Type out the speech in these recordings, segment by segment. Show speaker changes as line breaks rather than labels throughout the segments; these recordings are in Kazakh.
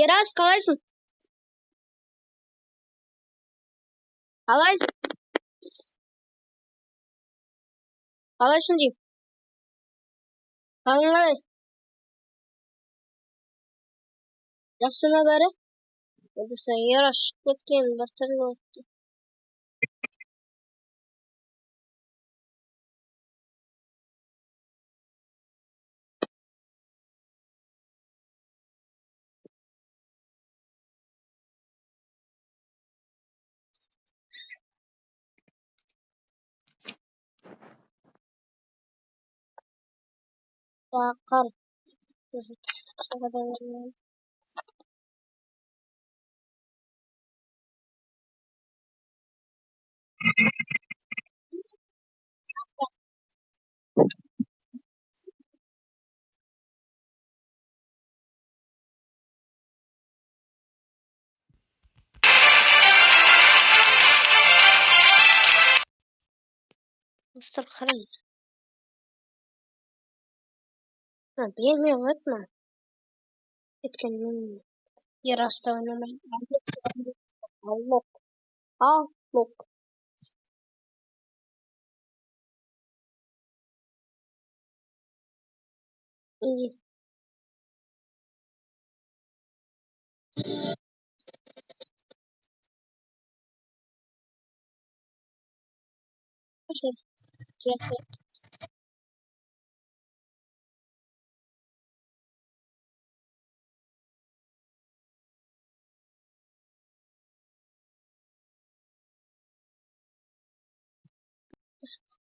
Ерас, қалайсың? Қалайсың деймін. Қалың қалай? Жақсы ма бәрі? Достар, Ерас шығып кеткен, бір түрлі өтті. Қар. Достар, қараңыз. Бермей өтме. Кеткен Ераста ойнамайды. Лок. Изи.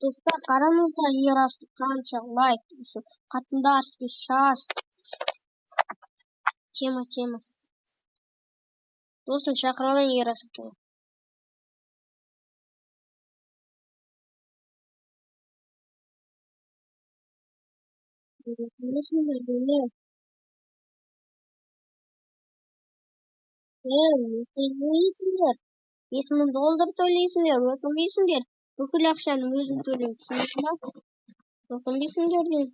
Достар, қараңыздар, Ерасты қанша лайк десе, қатындар шаш. Тема. Досым, шақырып алайын Ерасты. Білесіңдер, білмеймін. Өкінбейсіңдер. $5000 төлейсіңдер, өкінбейсіңдер. Бүкіл ақшаны өзің төлейсің, түсіндің ба? Өкінбейсіңдер деймін.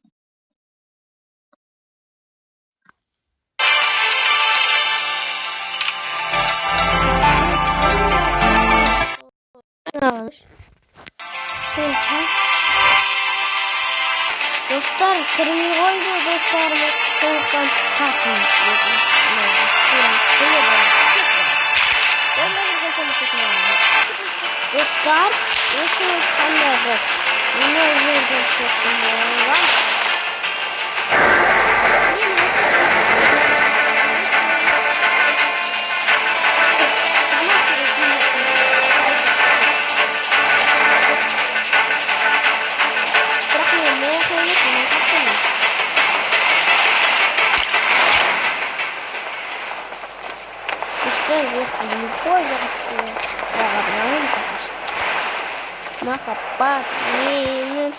Достар, кірмей қойды, достарым. Сондықтан тастым. Достар, осы қандай бір. Мені жерден соқтым болған. Махаббат менің,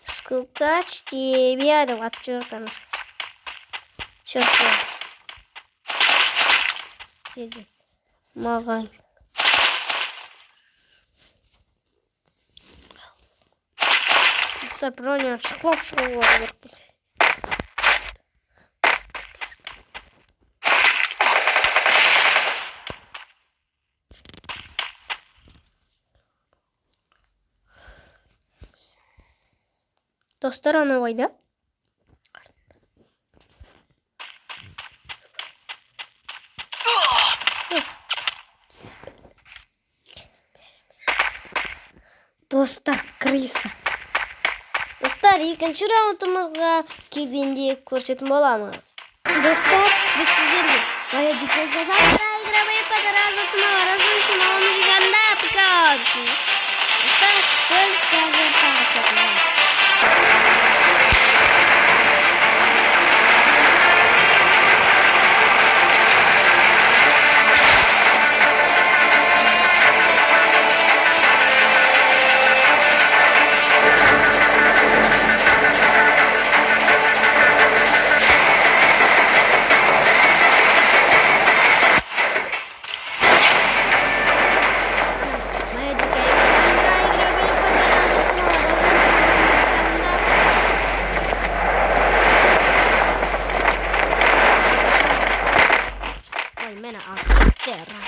скукач тебе. Давай, чертаныш. Чертан. Деді. Маған. Достар, броня шықлап шығуға керек. Достар, ана ойда. Достар, криса. Достар, екінші раундымызға келгенде көрсететін боламыз. Do'stlar, biz sizlarga Mayadikka Instagramga podrazatma razum nomiganda pikad. Do'stlar, biz gazetani Mena a terra.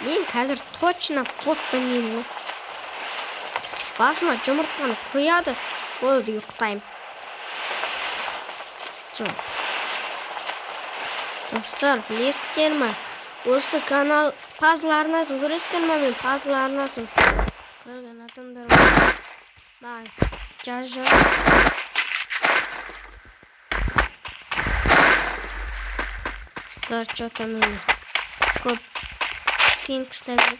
Men hozir точно potmayman. Basma jo'murtqani qo'yadi. Bo'ldi, yo'qtayim. Do'stlar, bilasizmi? O'sha kanal pazlarni ko'rasizmi? Men pazlarni ko'rgan adamlar bor. Nay, jaja. Do'stlar, cho'taman. Ko'p Pinkstagi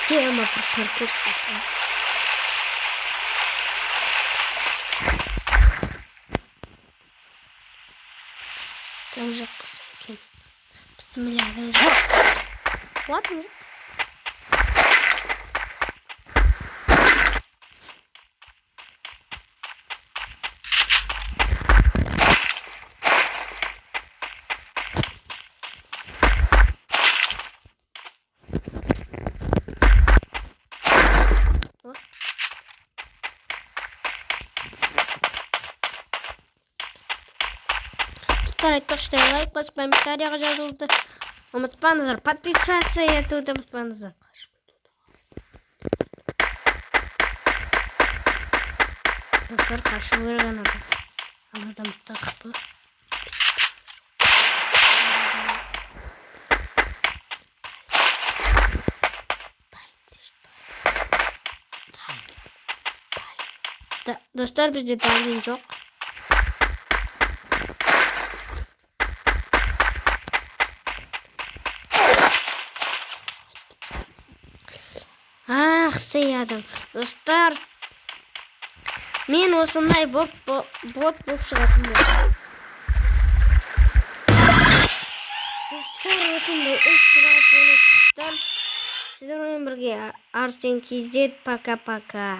Тема про паркур. Там же посмотрим. Посмотрим. Вот он. Айтпақшы лайк басып, комментарияға жазылды. Ұмытпаңыздар, подписаться етуді ұмытпаңыздар. Достар, қашу көрген адам тақпы. Достар, бізде дайын жоқ. Сыйадым. Достар, мен осындай бот болып шығатын болдым. Достар, осындай сіздермен бірге Арсен KZ, пока-пока.